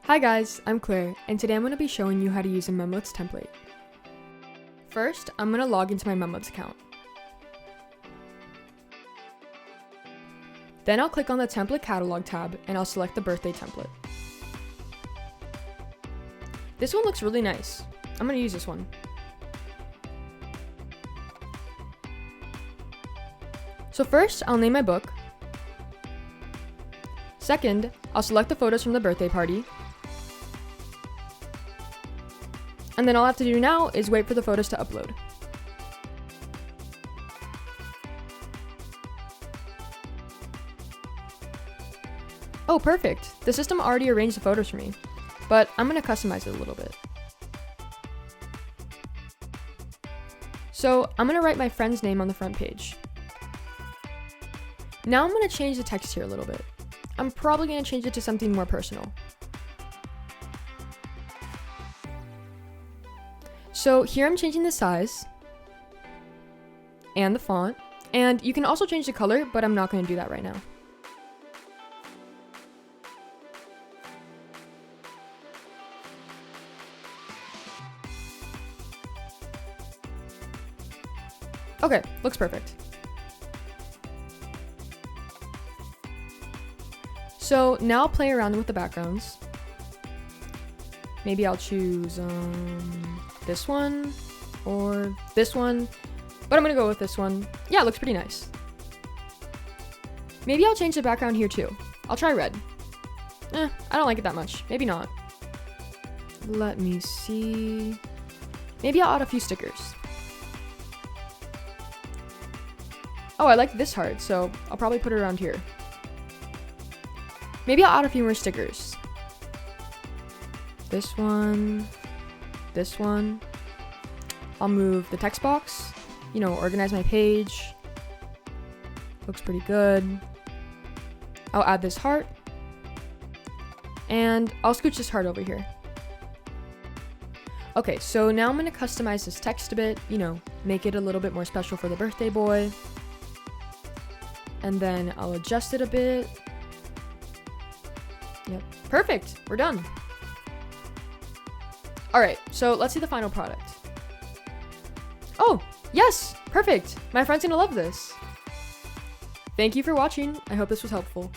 Hi guys, I'm Claire, and today I'm going to be showing you how to use a Memletz template. First, I'm going to log into my Memletz account. Then I'll click on the template catalog tab and I'll select the birthday template. This one looks really nice. I'm going to use this one. So first, I'll name my book. Second, I'll select the photos from the birthday party. And then all I have to do now is wait for the photos to upload. Oh, perfect. The system already arranged the photos for me, but I'm going to customize it a little bit. So I'm going to write my friend's name on the front page. Now I'm going to change the text here a little bit. I'm probably going to change it to something more personal. So here I'm changing the size and the font, and you can also change the color, but I'm not going to do that right now. Okay, looks perfect. So now I'll play around with the backgrounds. Maybe I'll choose this one or this one, but I'm gonna go with this one. Yeah, it looks pretty nice. Maybe I'll change the background here too. I'll try red. I don't like it that much. Maybe not. Let me see. Maybe I'll add a few stickers. Oh, I like this heart, so I'll probably put it around here. Maybe I'll add a few more stickers. This one. This one. I'll move the text box, organize my page. Looks pretty good. I'll add this heart. And I'll scooch this heart over here. Okay, so now I'm going to customize this text a bit, make it a little bit more special for the birthday boy. And then I'll adjust it a bit. Yep, perfect, we're done. All right, so let's see the final product. Oh, yes, perfect. My friend's gonna love this. Thank you for watching. I hope this was helpful.